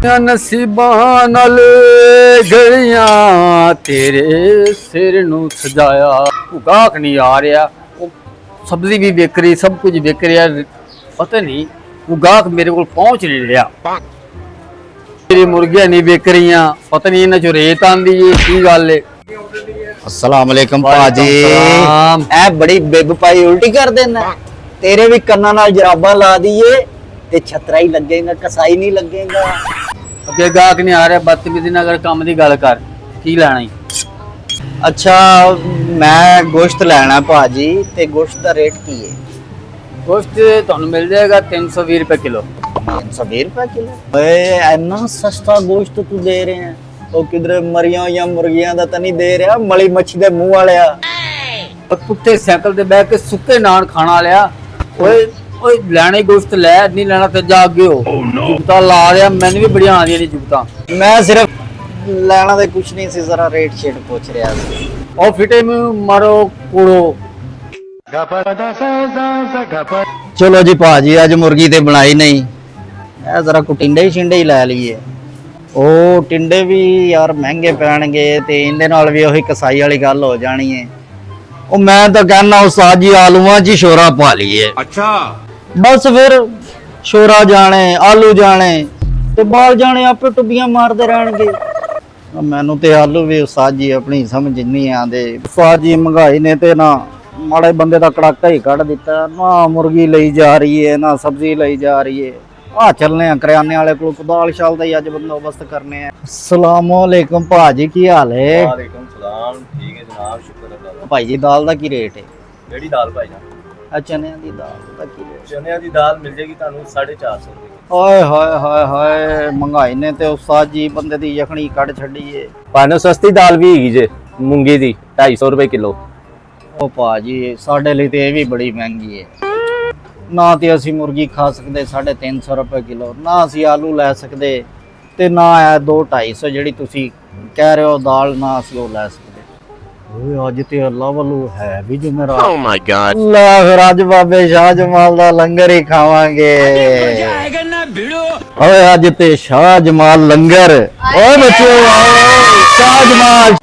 ਨਸੀਬਾਂ ਨਾਲ ਗਲੀਆਂ ਤੇਰੇ ਸਿਰ ਨੂੰ ਸਜਾਇਆ। ਉਹ ਗਾਹਕ ਨਹੀਂ ਆ ਰਿਹਾ, ਉਹ ਸਬਜ਼ੀ ਵੀ ਵਿਕ ਰਹੀ, ਸਭ ਕੁਝ ਵਿਕ ਰਿਹਾ, ਪਤਾ ਨਹੀਂ ਉਹ ਗਾਹਕ ਮੇਰੇ ਕੋਲ ਪਹੁੰਚ ਨਹੀਂ ਰਿਹਾ। ਮੇਰੀ ਮੁਰਗੀਆਂ ਨਹੀਂ ਵਿਕ ਰਹੀਆਂ, ਪਤਾ ਨਹੀਂ ਇਹਨਾਂ ਚੋਂ ਰੇਤ ਆਂਦੀ ਏ, ਕੀ ਗੱਲ ਏ। अस्सलाम वालेकुम पाजी। ऐ बड़ी बिग पाई उल्टी कर देना। तेरे भी कन्ना नाल जराबा ला दिए ते छतरा ही लगेगा, कसाई नहीं लगेगा। अगे गाहक नहीं आ रहा, बदतमीजी ना कर, काम दी गल कर, की लेना ही? अच्छा मैं गोश्त लेना पाजी, ते गोश्त दा रेट की है? गोश्त तुहानू मिल जाएगा 320 रुपए किलो। 320 रुपए किलो? ओए इतना सस्ता गोश्त तू दे रहे हैं? ਉਹ ਕਿਧਰੇ ਮਰੀਆਂ ਜਾਂ ਮੁਰਗੀਆਂ ਦਾ ਤਾਂ ਨਹੀਂ ਦੇ ਰਿਹਾ, ਮਲੀ ਮੱਛੀ ਦੇ ਮੂੰਹ ਵਾਲਿਆ। ਕੁੱਤੇ ਸਾਈਕਲ ਤੇ ਬਹਿ ਕੇ ਸੁੱਕੇ ਨਾਨ ਖਾਣਾ ਲਿਆ। ਓਏ ਓਏ ਲੈਣੇ ਗੋਸ਼ਤ ਲੈ, ਨਹੀਂ ਲੈਣਾ ਤੇ ਜਾ ਅੱਗੇ ਹੋ। ਜੁਗਤਾ ਲਾ ਰਿਹਾ, ਮੈਨੂੰ ਵੀ ਬੜੀਆਂ ਆਉਂਦੀਆਂ ਨੇ ਜੁਗਤਾ। ਮੈਂ ਸਿਰਫ ਲੈਣਾ ਤੇ ਕੁਛ ਨਹੀਂ ਸੀ, ਜ਼ਰਾ ਰੇਟ ਸ਼ੇਟ ਪੁੱਛ ਰਿਹਾ ਸੀ। ਉਹ ਫਿਟੇ ਨੂੰ ਮਾਰੋ ਕੋੜੋ। ਚਲੋ ਜੀ ਭਾਜੀ, ਅੱਜ ਮੁਰਗੀ ਤੇ ਬਣਾਈ ਨਹੀਂ, ਇਹ ਜ਼ਰਾ ਕੁਟਿੰਡੇ ਹੀ ਛਿੰਡੇ ਹੀ ਲੈ ਲਈਏ। ਉਹ ਟਿੰਡੇ ਵੀ ਯਾਰ ਮਹਿੰਗੇ ਪੈਣਗੇ ਤੇ ਇਹਦੇ ਨਾਲ ਵੀ ਉਹੀ ਕਸਾਈ ਵਾਲੀ ਗੱਲ ਹੋ ਜਾਣੀ ਹੈ। ਉਹ ਮੈਂ ਤਾਂ ਕਹਿੰਦਾ ਉਸਤਾਦ ਜੀ ਆਲੂਆਂ 'ਚ ਸ਼ੋਰਾ ਪਾ ਲਈਏ। ਅੱਛਾ ਬਸ ਫਿਰ ਸ਼ੋਰਾ ਜਾਣੇ, ਆਲੂ ਜਾਣੇ ਤੇ ਬਾਲ ਜਾਣੇ ਆਪੇ ਟੁੱਬੀਆਂ ਮਾਰਦੇ ਰਹਿਣਗੇ। ਮੈਨੂੰ ਤੇ ਆਲੂ ਵੀ ਉਸਤਾਦ ਜੀ ਆਪਣੀ ਸਮਝ ਨਹੀਂ ਆਉਂਦੇ। ਉਸਤਾਦ ਜੀ ਮਹਿੰਗਾਈ ਨੇ ਤੇ ਨਾ ਮਾੜੇ ਬੰਦੇ ਦਾ ਕੜਾਕਾ ਹੀ ਕੱਢ ਦਿੱਤਾ। ਨਾ ਮੁਰਗੀ ਲਈ ਜਾ ਰਹੀ ਹੈ, ਨਾ ਸਬਜ਼ੀ ਲਈ ਜਾ ਰਹੀ ਹੈ। ਆ ਚੱਲਨੇ ਆ ਕਰਿਆਨੇ ਵਾਲੇ ਕੋਲ, ਦਾਲ ਸ਼ਾਲ ਦਾ ਹੀ ਅੱਜ ਬੰਦੋਬਸਤ ਕਰਨੇ ਆ। अस्सलाम वालेकुम ਭਾਜੀ, ਕੀ ਹਾਲ ਹੈ? ਵਾਲੇਕੁਮ ਸਲਾਮ, ਠੀਕ ਹੈ ਜਨਾਬ, ਸ਼ੁਕਰ ਅੱਲਾਹ ਦਾ। ਭਾਈ ਜੀ ਦਾਲ ਦਾ ਕੀ ਰੇਟ ਹੈ? ਕਿਹੜੀ ਦਾਲ ਭਾਈ ਜਾਨ? ਆ ਚਨਿਆਂ ਦੀ ਦਾਲ ਦਾ ਕੀ ਰੇਟ? ਚਨਿਆਂ ਦੀ ਦਾਲ ਮਿਲ ਜੇਗੀ ਤੁਹਾਨੂੰ 450 ਰੁਪਏ। ਓਏ ਹੋਏ ਹੋਏ ਹੋਏ, ਮਹਿੰਗਾਈ ਨੇ ਤੇ ਉਸਤਾਦ ਜੀ ਬੰਦੇ ਦੀ ਯਖਣੀ ਕੱਢ ਛੱਡੀ ਏ। ਪਾਣੋ ਸਸਤੀ ਦਾਲ ਵੀ ਹੈਗੀ ਜੇ, ਮੂੰਗੀ ਦੀ 250 ਰੁਪਏ ਕਿਲੋ। ਉਹ ਭਾਜੀ ਸਾਡੇ ਲਈ ਤੇ ਇਹ ਵੀ ਬੜੀ ਮਹਿੰਗੀ ਹੈ। ਨਾ ਤੇ ਅਸੀਂ ਮੁਰਗੀ ਖਾ ਸਕਦੇ 350 ਰੁਪਏ ਕਿਲੋ, ਨਾ ਅਸੀਂ ਆਲੂ ਲੈ ਸਕਦੇ, ਤੇ ਨਾ ਇਹ 200-250 ਜਿਹੜੀ ਤੁਸੀਂ ਕਹਿ ਰਹੇ ਹੋ ਦਾਲ, ਨਾ ਅਸੀਂ ਉਹ ਲੈ ਸਕਦੇ। ਓਏ ਅੱਜ ਤੇ ਅੱਲਾ ਵੱਲੋਂ ਹੈ ਵੀ ਜੁਮੇਰਾਤ। ਓ ਮਾਈ ਗॉड, ਲੈ ਫਿਰ ਅੱਜ ਬਾਬੇ ਸ਼ਾਹ ਜਮਾਲ ਦਾ ਲੰਗਰ ਹੀ ਖਾਵਾਂਗੇ। ਓਏ ਅੱਜ ਤੇ ਸ਼ਾਹ ਜਮਾਲ ਲੰਗਰ। ਓਏ ਬੱਚਿਓ ਆਓ, ਸ਼ਾਹ ਜਮਾਲ